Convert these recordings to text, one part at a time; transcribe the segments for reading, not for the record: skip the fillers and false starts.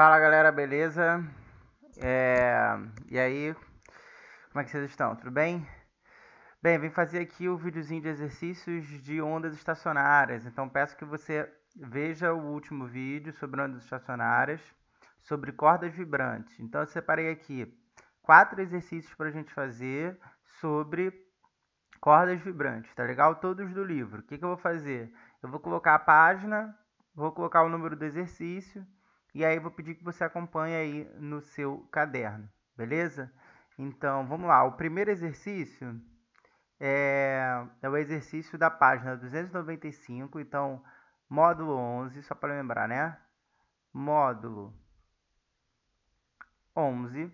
Fala galera, beleza? E aí, como é que vocês estão? Tudo bem? Bem, vim fazer aqui o videozinho de exercícios de ondas estacionárias. Então peço que você veja o último vídeo sobre ondas estacionárias, sobre cordas vibrantes. Então eu separei aqui 4 exercícios para a gente fazer sobre cordas vibrantes, tá legal? Todos do livro. O que eu vou fazer? Eu vou colocar a página, vou colocar o número do exercício e aí vou pedir que você acompanhe aí no seu caderno, beleza? Então, vamos lá. O primeiro exercício é o exercício da página 295, então, módulo 11, só para lembrar, né? Módulo 11.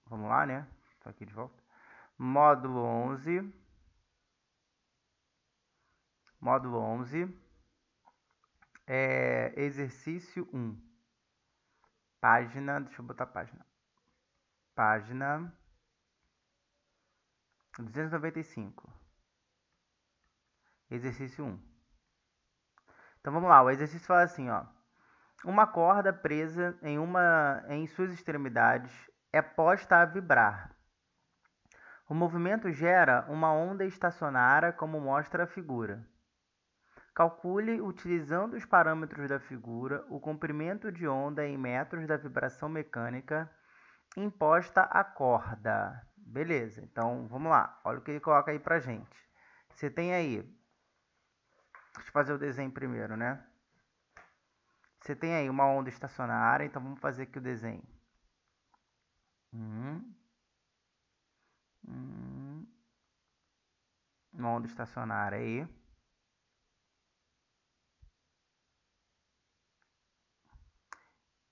Vamos lá, né? Estou aqui de volta. Módulo 11. Módulo 11. Exercício 1. Página, deixa eu botar a página. Página 295. Exercício 1. Então vamos lá, o exercício fala assim, ó. Uma corda presa em suas extremidades é posta a vibrar. O movimento gera uma onda estacionária, como mostra a figura. Calcule, utilizando os parâmetros da figura, o comprimento de onda em metros da vibração mecânica imposta à corda. Beleza, então vamos lá. Olha o que ele coloca aí pra gente. Você tem aí, deixa eu fazer o desenho primeiro, né? Você tem aí uma onda estacionária, então vamos fazer aqui o desenho. Uma onda estacionária aí.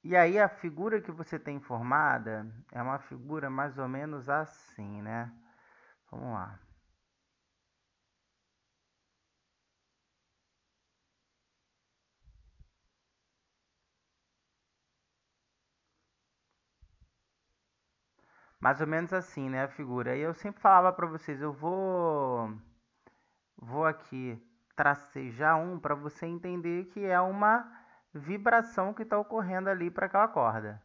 E aí a figura que você tem formada é uma figura mais ou menos assim, né? Vamos lá. Mais ou menos assim, né, a figura. E eu sempre falava para vocês, eu vou aqui tracejar um para você entender que é uma vibração que está ocorrendo ali para aquela corda,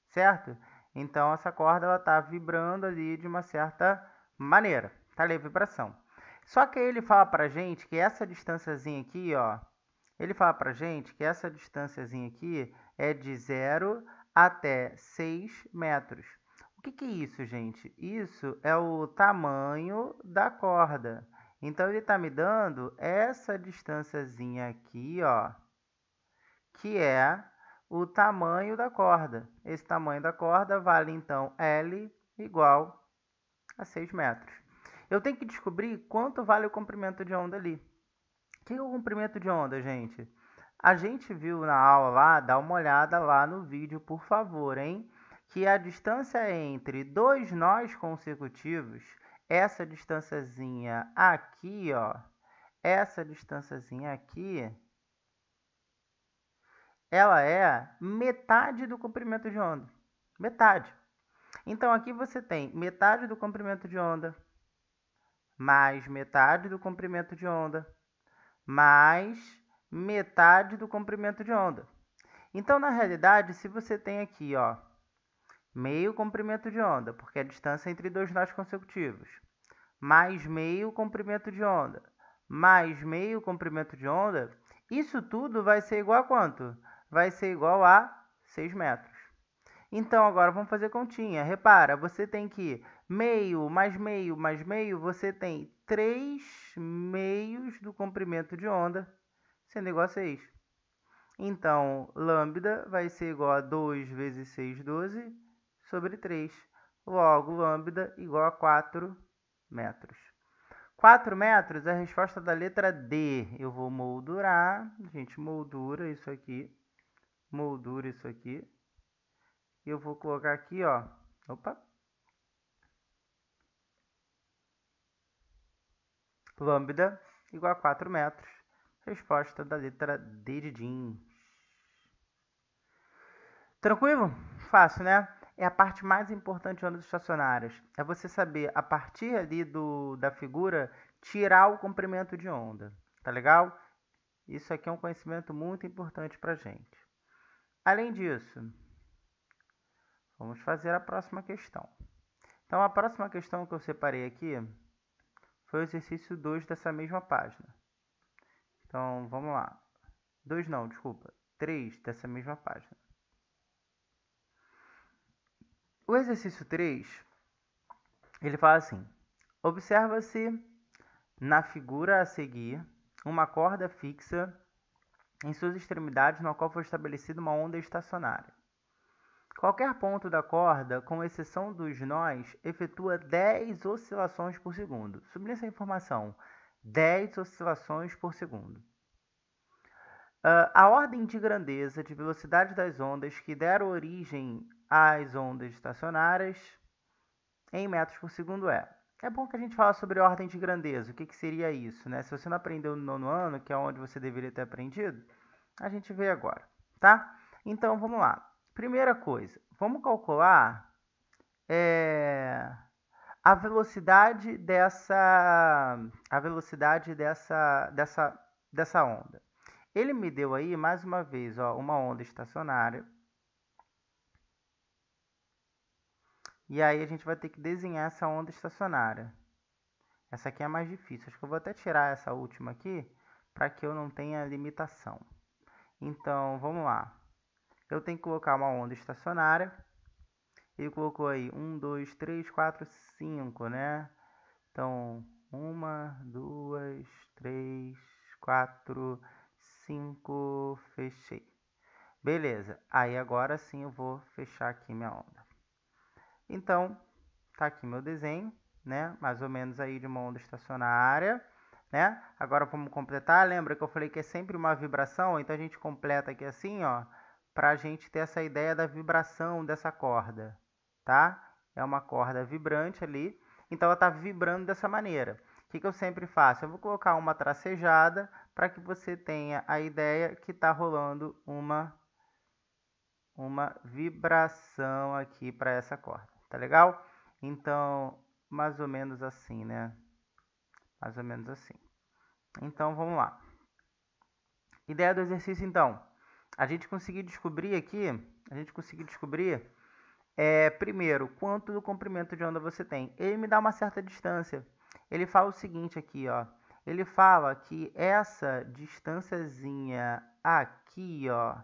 certo? Então essa corda ela está vibrando ali de uma certa maneira, tá ali a vibração. Só que ele fala para gente que essa distânciazinha aqui, ó, ele fala para gente que essa distânciazinha aqui é de 0 até 6 metros. O que é isso, gente? Isso é o tamanho da corda. Então, ele está me dando essa distânciazinha aqui, ó, que é o tamanho da corda. Esse tamanho da corda vale, então, L igual a 6 metros. Eu tenho que descobrir quanto vale o comprimento de onda ali. O que é o comprimento de onda, gente? A gente viu na aula lá, dá uma olhada lá no vídeo, por favor, hein? Que a distância entre dois nós consecutivos, essa distânciazinha aqui, ó, essa distânciazinha aqui, ela é metade do comprimento de onda. Metade. Então, aqui você tem metade do comprimento de onda, mais metade do comprimento de onda, mais metade do comprimento de onda. Então, na realidade, se você tem aqui, ó, meio comprimento de onda, porque é a distância entre dois nós consecutivos, mais meio comprimento de onda, mais meio comprimento de onda, isso tudo vai ser igual a quanto? Vai ser igual a 6 metros. Então, agora vamos fazer continha. Repara, você tem que meio mais meio mais meio, você tem 3 meios do comprimento de onda, sendo igual a 6. Então, lambda vai ser igual a 2 vezes 6, 12, sobre 3. Logo, lambda igual a 4 metros. 4 metros é a resposta da letra D. Eu vou moldurar. A gente moldura isso aqui. Moldura isso aqui. E eu vou colocar aqui, ó. Opa. Lambda igual a 4 metros. Resposta da letra D de DIN. Tranquilo? Fácil, né? É a parte mais importante de ondas estacionárias. É você saber, a partir ali da figura, tirar o comprimento de onda. Tá legal? Isso aqui é um conhecimento muito importante pra gente. Além disso, vamos fazer a próxima questão. Então, a próxima questão que eu separei aqui foi o exercício 2 dessa mesma página. Então, vamos lá. 2 não, desculpa. 3 dessa mesma página. O exercício 3, ele fala assim: observa-se na figura a seguir uma corda fixa em suas extremidades, na qual foi estabelecida uma onda estacionária. Qualquer ponto da corda, com exceção dos nós, efetua 10 oscilações por segundo. Sublinhe essa informação: 10 oscilações por segundo. A ordem de grandeza de velocidade das ondas que deram origem às ondas estacionárias em metros por segundo é. É bom que a gente fale sobre ordem de grandeza. O que seria isso, né? Se você não aprendeu no nono ano, que é onde você deveria ter aprendido, a gente vê agora, tá? Então, vamos lá. Primeira coisa, vamos calcular a velocidade dessa onda. Ele me deu aí, mais uma vez, ó, uma onda estacionária. E aí a gente vai ter que desenhar essa onda estacionária. Essa aqui é mais difícil. Acho que eu vou até tirar essa última aqui, para que eu não tenha limitação. Então, vamos lá. Eu tenho que colocar uma onda estacionária. Ele colocou aí 1, 2, 3, 4, 5, né? Então, 1, 2, 3, 4, 5, fechei. Beleza, aí agora sim eu vou fechar aqui minha onda. Então, tá aqui meu desenho, né? Mais ou menos aí de uma onda estacionária, né? Agora vamos completar. Lembra que eu falei que é sempre uma vibração? Então a gente completa aqui assim, ó, pra gente ter essa ideia da vibração dessa corda, tá? É uma corda vibrante ali, então ela tá vibrando dessa maneira. O que eu sempre faço? Eu vou colocar uma tracejada para que você tenha a ideia que tá rolando uma vibração aqui para essa corda, tá legal? Então, mais ou menos assim, né? Mais ou menos assim. Então, vamos lá. Ideia do exercício, então. A gente conseguir descobrir aqui, primeiro, quanto do comprimento de onda você tem. Ele me dá uma certa distância. Ele fala o seguinte aqui, ó. Ele fala que essa distânciazinha aqui, ó.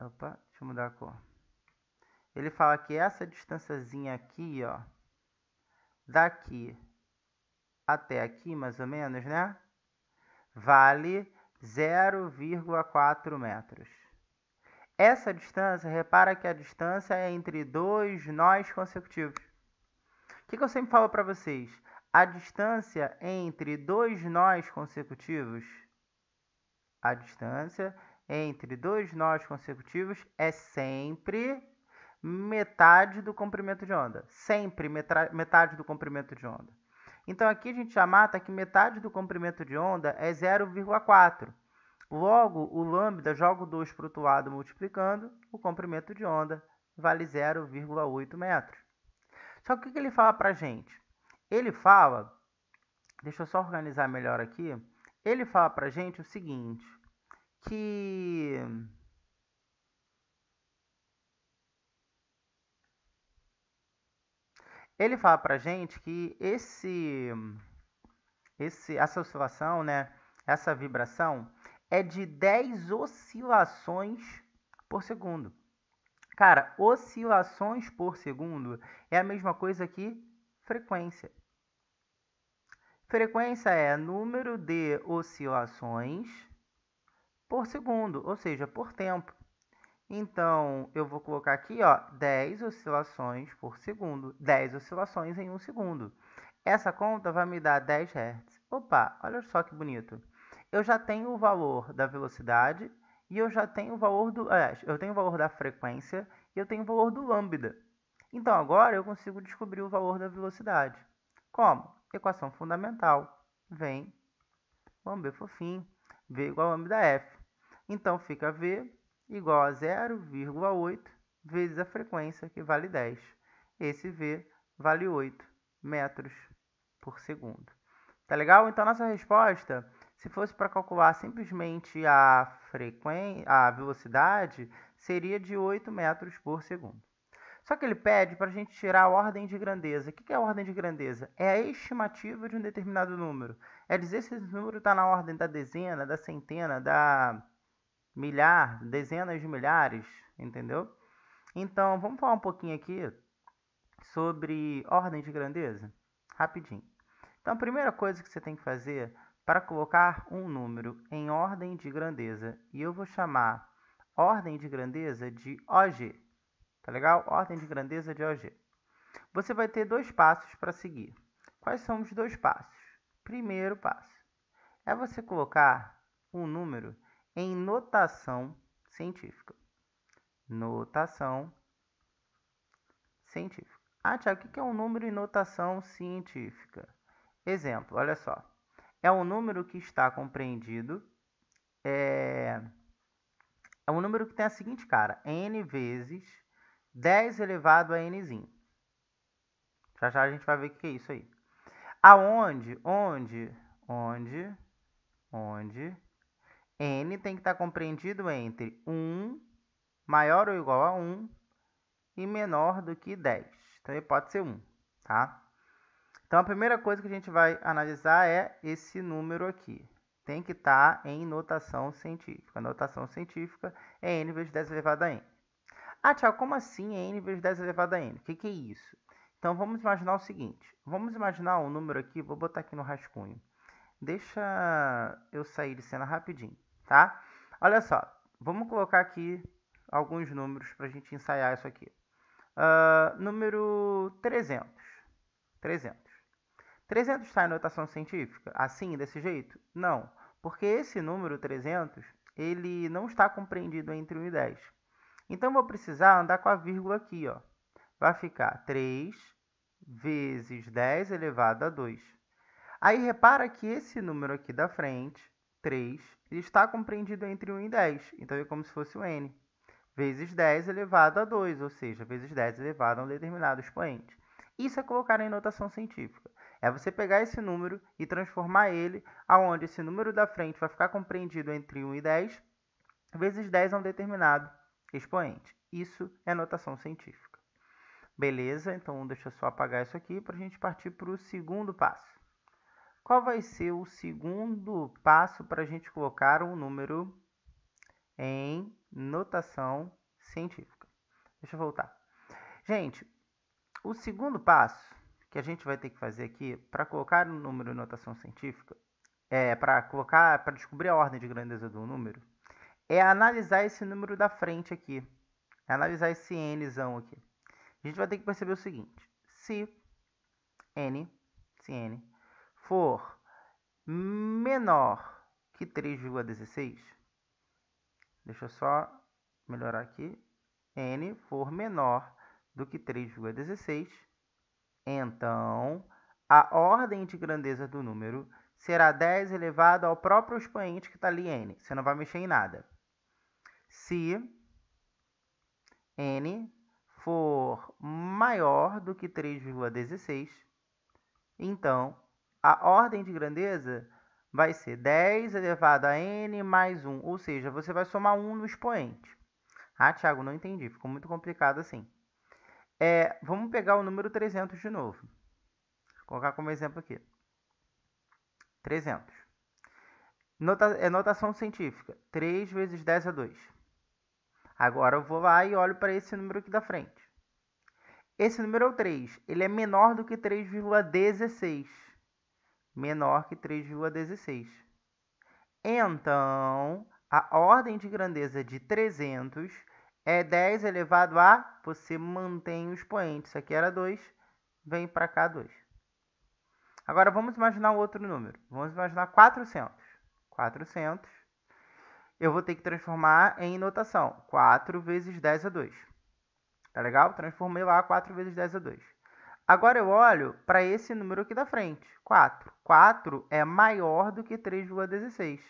Opa, deixa eu mudar a cor. Ele fala que essa distânciazinha aqui, ó, daqui até aqui, mais ou menos, né? Vale 0,4 metros. Essa distância, repara que a distância é entre dois nós consecutivos. O que eu sempre falo para vocês? A distância entre dois nós consecutivos, é sempre metade do comprimento de onda. Sempre metade do comprimento de onda. Então, aqui a gente já mata que metade do comprimento de onda é 0,4. Logo, o lambda, jogo 2 para o outro lado multiplicando, o comprimento de onda vale 0,8 metros. Só que o que ele fala para a gente? Ele fala, deixa eu só organizar melhor aqui, ele fala para a gente o seguinte, que ele fala para a gente que essa oscilação, né, essa vibração, é de 10 oscilações por segundo. Cara, oscilações por segundo é a mesma coisa que frequência. Frequência é número de oscilações por segundo, ou seja, por tempo. Então, eu vou colocar aqui, ó, 10 oscilações por segundo. 10 oscilações em 1 segundo. Essa conta vai me dar 10 Hz. Opa, olha só que bonito. Eu já tenho o valor da velocidade e eu já tenho o valor eu tenho o valor da frequência e eu tenho o valor do lambda. Então, agora eu consigo descobrir o valor da velocidade. Como? Equação fundamental. Vem, vamos ver fofinho, V igual a lambda F. Então, fica V igual a 0,8 vezes a frequência, que vale 10. Esse V vale 8 metros por segundo. Tá legal? Então, nossa resposta Se fosse para calcular simplesmente a velocidade, seria de 8 metros por segundo. Só que ele pede para a gente tirar a ordem de grandeza. O que é a ordem de grandeza? É a estimativa de um determinado número. É dizer se esse número está na ordem da dezena, da centena, da milhar, dezenas de milhares, entendeu? Então, vamos falar um pouquinho aqui sobre ordem de grandeza? Rapidinho. Então, a primeira coisa que você tem que fazer para colocar um número em ordem de grandeza, e eu vou chamar ordem de grandeza de OG, tá legal? Ordem de grandeza de OG. Você vai ter dois passos para seguir. Quais são os dois passos? Primeiro passo é você colocar um número em notação científica. Notação científica. Ah, Tiago, o que é um número em notação científica? Exemplo, olha só. É um número que está compreendido, é um número que tem a seguinte cara, n vezes 10 elevado a nzinho. Já já a gente vai ver o que é isso aí. Aonde n tem que estar compreendido entre 1 maior ou igual a 1 e menor do que 10. Então, ele pode ser 1, tá? Então, a primeira coisa que a gente vai analisar é esse número aqui. Tem que estar em notação científica. A notação científica é n vezes 10 elevado a n. Ah, Tiago, como assim é n vezes 10 elevado a n? O que é isso? Então, vamos imaginar o seguinte. Vamos imaginar um número aqui, vou botar aqui no rascunho. Deixa eu sair de cena rapidinho, tá? Olha só, vamos colocar aqui alguns números para a gente ensaiar isso aqui. Número 300. 300 está em notação científica? Assim, desse jeito? Não, porque esse número 300, ele não está compreendido entre 1 e 10. Então, vou precisar andar com a vírgula aqui, ó. Vai ficar 3 vezes 10 elevado a 2. Aí, repara que esse número aqui da frente, 3, ele está compreendido entre 1 e 10. Então, é como se fosse o n. Vezes 10 elevado a 2, ou seja, vezes 10 elevado a um determinado expoente. Isso é colocar em notação científica. É você pegar esse número e transformar ele aonde esse número da frente vai ficar compreendido entre 1 e 10, vezes 10 a um determinado expoente. Isso é notação científica. Beleza? Então, deixa eu só apagar isso aqui para a gente partir para o segundo passo. Qual vai ser o segundo passo para a gente colocar um número em notação científica? Deixa eu voltar. Gente, o segundo passo que a gente vai ter que fazer aqui para colocar um número em notação científica, para descobrir a ordem de grandeza do número, é analisar esse número da frente aqui. É analisar esse nzão aqui. A gente vai ter que perceber o seguinte. Se n for menor que 3,16, deixa eu só melhorar aqui. N for menor do que 3,16, então a ordem de grandeza do número será 10 elevado ao próprio expoente que está ali, n. Você não vai mexer em nada. Se n for maior do que 3,16, então a ordem de grandeza vai ser 10 elevado a n mais 1, ou seja, você vai somar 1 no expoente. Ah, Thiago, não entendi, ficou muito complicado assim. Vamos pegar o número 300 de novo. Vou colocar como exemplo aqui. 300. Notação científica. 3 vezes 10 a 2. Agora eu vou lá e olho para esse número aqui da frente. Esse número é o 3. Ele é menor do que 3,16. Menor que 3,16. Então, a ordem de grandeza de 300 é 10 elevado a... Você mantém o expoente. Isso aqui era 2. Vem para cá 2. Agora, vamos imaginar um outro número. Vamos imaginar 400. 400. Eu vou ter que transformar em notação. 4 vezes 10 a 2. Tá legal? Transformei lá 4 vezes 10 a 2. Agora, eu olho para esse número aqui da frente. 4. 4 é maior do que 3,16.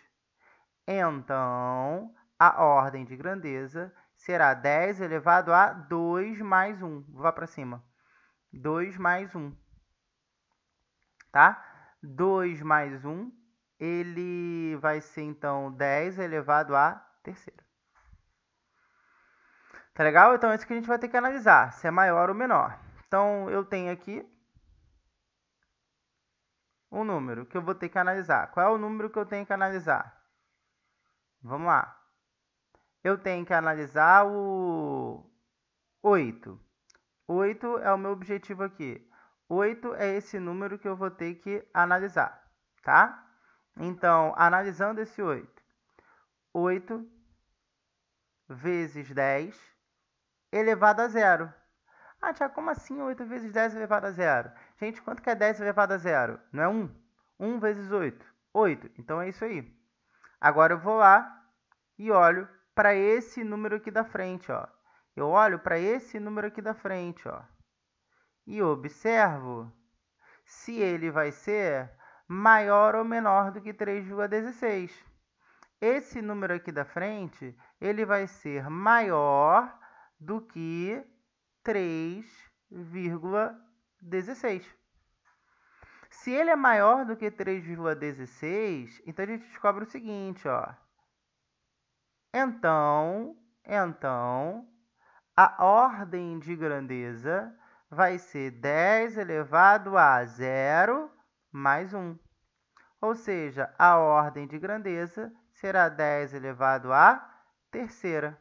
Então, a ordem de grandeza será 10 elevado a 2 mais 1. Vou lá para cima. 2 mais 1. Tá? 2 mais 1 ele vai ser, então, 10 elevado à terceira. Tá legal? Então, é isso que a gente vai ter que analisar, se é maior ou menor. Então, eu tenho aqui um número que eu vou ter que analisar. Qual é o número que eu tenho que analisar? Vamos lá. Eu tenho que analisar o 8. 8 é o meu objetivo aqui. 8 é esse número que eu vou ter que analisar, tá? Então, analisando esse 8. 8 vezes 10 elevado a zero. Ah, Tiago, como assim 8 vezes 10 elevado a zero? Gente, quanto que é 10 elevado a zero? Não é 1? 1 vezes 8. 8. Então, é isso aí. Agora, eu vou lá e olho para esse número aqui da frente, ó. Eu olho para esse número aqui da frente, ó. E observo se ele vai ser maior ou menor do que 3,16. Esse número aqui da frente, ele vai ser maior do que 3,16. Se ele é maior do que 3,16, então a gente descobre o seguinte, ó. Então, a ordem de grandeza vai ser 10 elevado a 0 mais 1. Ou seja, a ordem de grandeza será 10 elevado à terceira.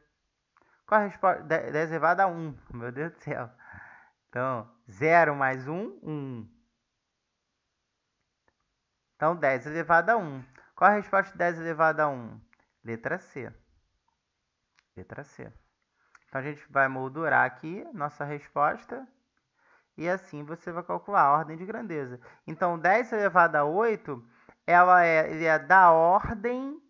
Qual a resposta? 10 elevado a 1. Meu Deus do céu. Então, 0 mais 1, 1. Então, 10 elevado a 1. Qual a resposta de 10 elevado a 1? Letra C. Letra C. Então, a gente vai moldurar aqui nossa resposta. E assim você vai calcular a ordem de grandeza. Então, 10 elevado a 8, ele é da ordem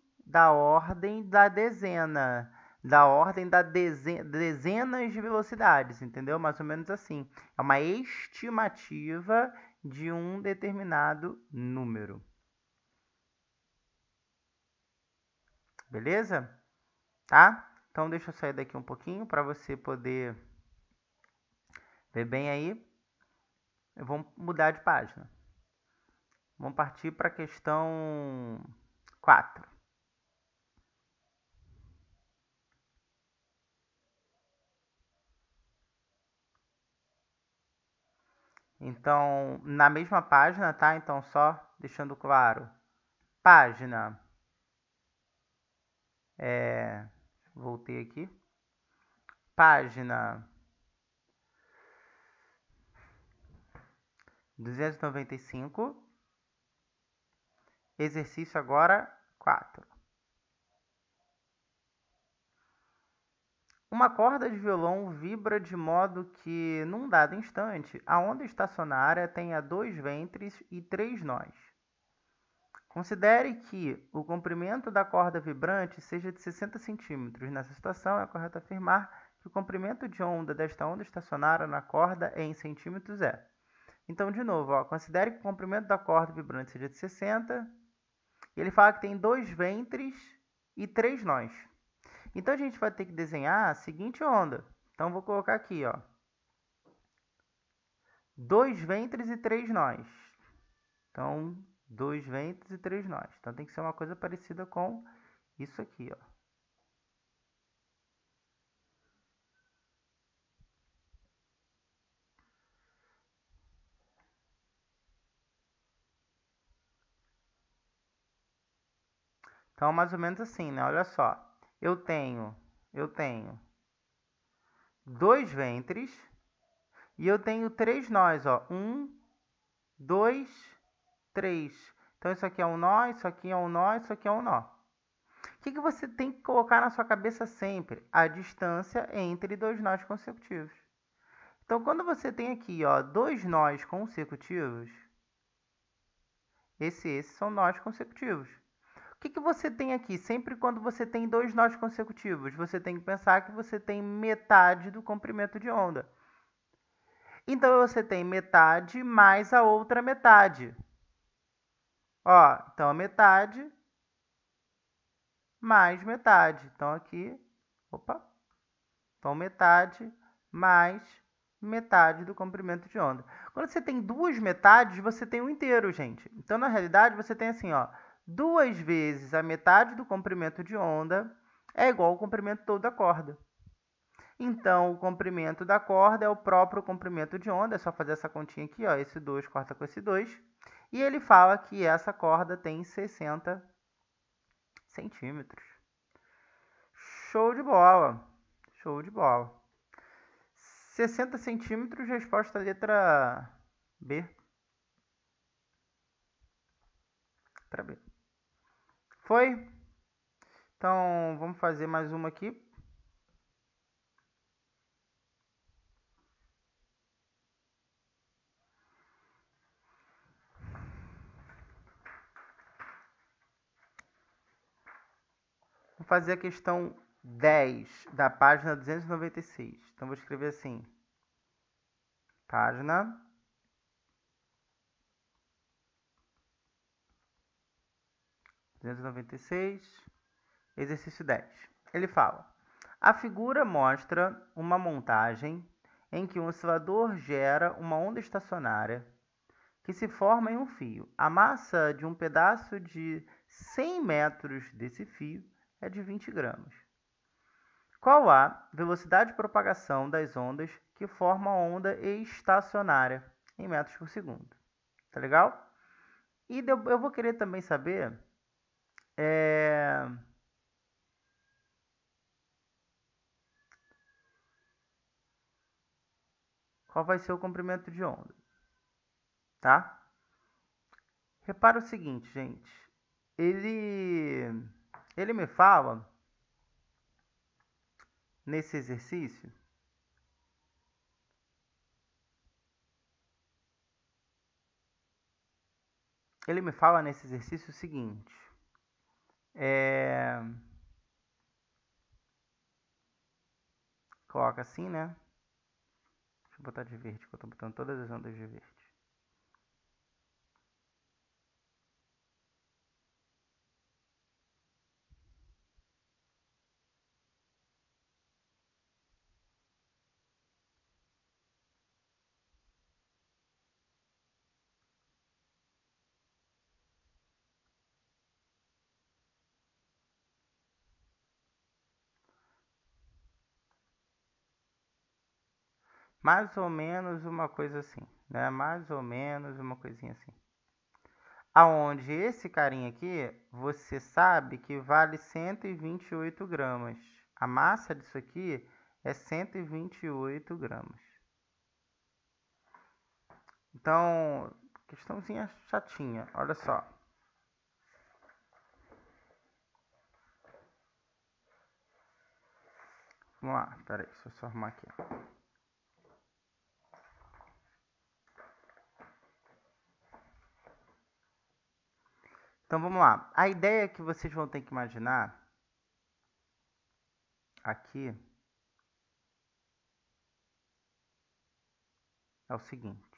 da dezena. Da ordem da dezenas de velocidades, entendeu? Mais ou menos assim. É uma estimativa de um determinado número. Beleza? Tá? Então, deixa eu sair daqui um pouquinho para você poder ver bem aí. Vamos mudar de página. Vamos partir para a questão 4. Então, na mesma página, tá? Então, só deixando claro. Página. Voltei aqui. Página 295. Exercício agora 4. Uma corda de violão vibra de modo que, num dado instante, a onda estacionária tenha 2 ventres e 3 nós. Considere que o comprimento da corda vibrante seja de 60 centímetros. Nessa situação, é correto afirmar que o comprimento de onda desta onda estacionária na corda em centímetros é. Então, de novo, ó, considere que o comprimento da corda vibrante seja de 60. E ele fala que tem 2 ventres e 3 nós. Então, a gente vai ter que desenhar a seguinte onda. Então, vou colocar aqui, ó. 2 ventres e 3 nós. Então, 2 ventres e 3 nós. Então, tem que ser uma coisa parecida com isso aqui, ó. Então, mais ou menos assim, né? Olha só. Eu tenho 2 ventres e eu tenho 3 nós, ó. 1, 2, 3. Então, isso aqui é um nó, isso aqui é um nó, isso aqui é um nó. O que você tem que colocar na sua cabeça sempre? A distância entre 2 nós consecutivos. Então, quando você tem aqui, ó, 2 nós consecutivos, esses são nós consecutivos. O que você tem aqui? Sempre quando você tem 2 nós consecutivos, você tem que pensar que você tem metade do comprimento de onda. Então, você tem metade mais a outra metade. Ó, então, a metade mais metade. Então, aqui, então, metade mais metade do comprimento de onda. Quando você tem duas metades, você tem um inteiro, gente. Então, na realidade, você tem assim, ó, 2 vezes a metade do comprimento de onda é igual ao comprimento todo da corda. Então, o comprimento da corda é o próprio comprimento de onda. É só fazer essa continha aqui, ó. Esse 2 corta com esse 2. E ele fala que essa corda tem 60 centímetros. Show de bola. Show de bola. 60 centímetros, resposta letra B. Letra B. Foi? Então, vamos fazer mais uma aqui. Vou fazer a questão 10 da página 296. Então, vou escrever assim. Página 296, exercício 10. Ele fala: a figura mostra uma montagem em que um oscilador gera uma onda estacionária que se forma em um fio. A massa de um pedaço de 100 metros desse fio é de 20 gramas. Qual a velocidade de propagação das ondas que formam a onda estacionária em metros por segundo? Tá legal? E eu vou querer também saber qual vai ser o comprimento de onda, tá? Repara o seguinte, gente. Ele me fala, nesse exercício, o seguinte. Coloca assim, né? Deixa eu botar de verde, que eu tô botando todas as ondas de verde. Mais ou menos uma coisa assim, né? Mais ou menos uma coisinha assim. Aonde esse carinha aqui, você sabe que vale 128 gramas. A massa disso aqui é 128 gramas. Então, questãozinha chatinha, olha só. Vamos lá, peraí, deixa eu só arrumar aqui. Então vamos lá. A ideia que vocês vão ter que imaginar aqui é o seguinte.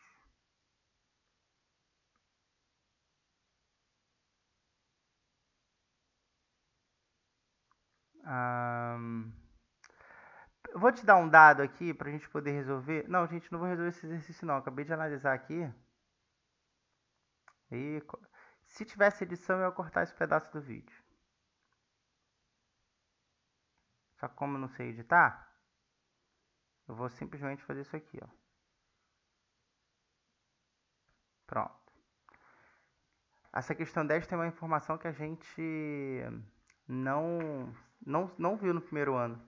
Eu vou te dar um dado aqui para a gente poder resolver. Não, gente, não vou resolver esse exercício não. Acabei de analisar aqui. E se tivesse edição, eu ia cortar esse pedaço do vídeo. Só que como eu não sei editar, eu vou simplesmente fazer isso aqui, ó. Pronto. Essa questão 10 tem uma informação que a gente não viu no primeiro ano,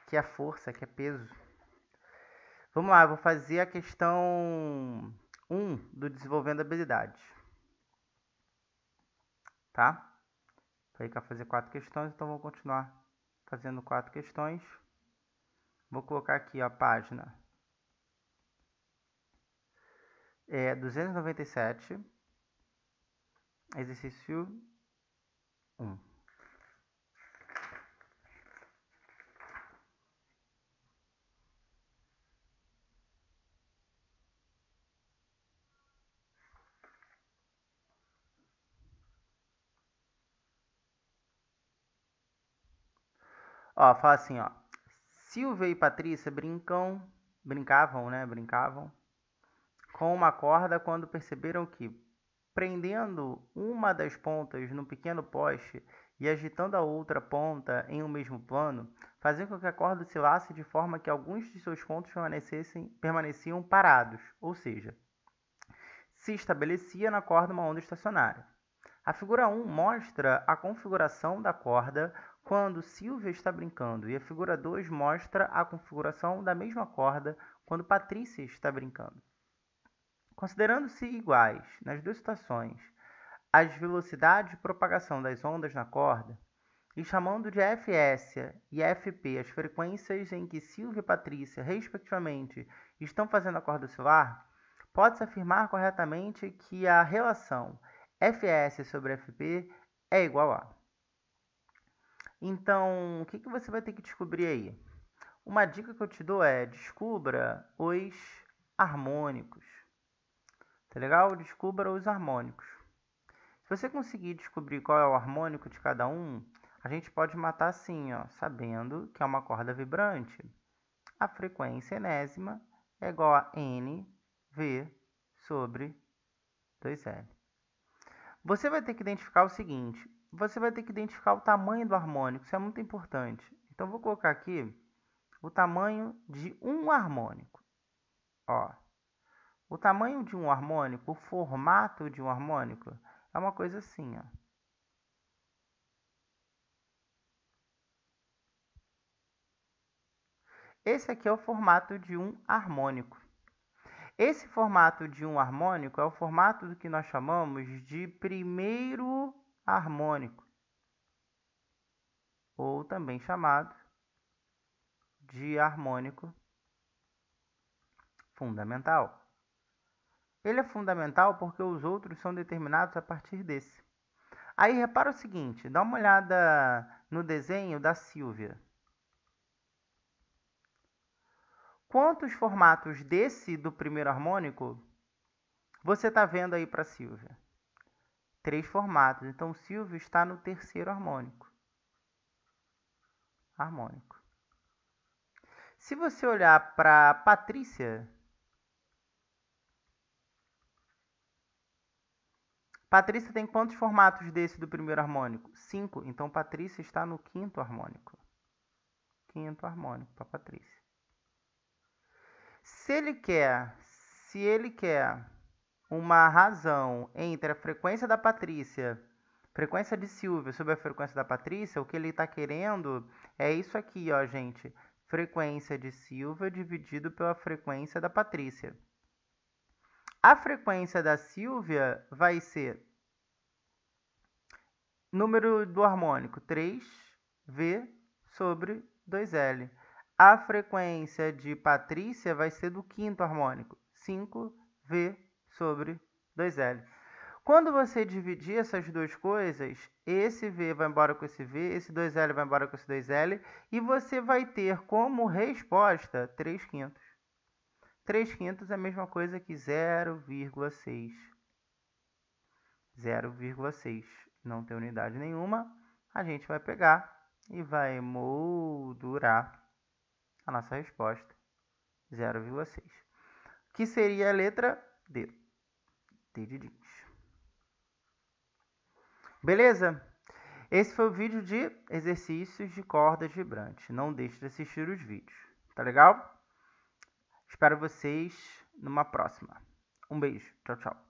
que é força, que é peso. Vamos lá, eu vou fazer a questão 1 do desenvolvendo habilidades. Tá? Falei que ia fazer 4 questões, então vou continuar fazendo 4 questões. Vou colocar aqui a página 297, exercício 1. Ó, fala assim, ó. Silvia e Patrícia brincavam com uma corda quando perceberam que prendendo uma das pontas no pequeno poste e agitando a outra ponta em um mesmo plano, faziam com que a corda oscilasse de forma que alguns de seus pontos permaneciam parados, ou seja, se estabelecia na corda uma onda estacionária. A figura 1 mostra a configuração da corda quando Silvia está brincando, e a figura 2 mostra a configuração da mesma corda quando Patrícia está brincando. Considerando-se iguais, nas duas situações, as velocidades de propagação das ondas na corda, e chamando de Fs e Fp as frequências em que Silvia e Patrícia, respectivamente, estão fazendo a corda oscilar, pode-se afirmar corretamente que a relação Fs sobre Fp é igual a. Então, o que você vai ter que descobrir aí? Uma dica que eu te dou é: descubra os harmônicos. Tá legal? Descubra os harmônicos. Se você conseguir descobrir qual é o harmônico de cada um, a gente pode matar assim, ó, sabendo que é uma corda vibrante. A frequência enésima é igual a NV sobre 2L. Você vai ter que identificar o seguinte: você vai ter que identificar o tamanho do harmônico, isso é muito importante. Então, vou colocar aqui o tamanho de um harmônico. Ó, o tamanho de um harmônico, o formato de um harmônico, é uma coisa assim, ó. Esse aqui é o formato de um harmônico. Esse formato de um harmônico é o formato do que nós chamamos de primeiro harmônico, ou também chamado de harmônico fundamental. Ele é fundamental porque os outros são determinados a partir desse. Aí, repara o seguinte, dá uma olhada no desenho da Silvia. Quantos formatos desse do primeiro harmônico você está vendo aí para a Silvia? 3 formatos. Então, Silvia está no terceiro harmônico. Se você olhar para Patrícia, Patrícia tem quantos formatos desse do primeiro harmônico? 5. Então, Patrícia está no quinto harmônico. Quinto harmônico para Patrícia. Se ele quer uma razão entre a frequência da Patrícia, frequência de Silvia sobre a frequência da Patrícia, o que ele está querendo é isso aqui, ó, gente. Frequência de Silvia dividido pela frequência da Patrícia. A frequência da Silvia vai ser número do harmônico 3V sobre 2L. A frequência de Patrícia vai ser do quinto harmônico, 5V sobre 2L. Quando você dividir essas duas coisas, esse V vai embora com esse V, esse 2L vai embora com esse 2L, e você vai ter como resposta 3/5. 3/5 é a mesma coisa que 0,6. 0,6. Não tem unidade nenhuma, a gente vai pegar e vai moldurar a nossa resposta, 0,6. Que seria a letra D. D de Dins. Beleza? Esse foi o vídeo de exercícios de cordas vibrantes. Não deixe de assistir os vídeos. Tá legal? Espero vocês numa próxima. Um beijo. Tchau, tchau.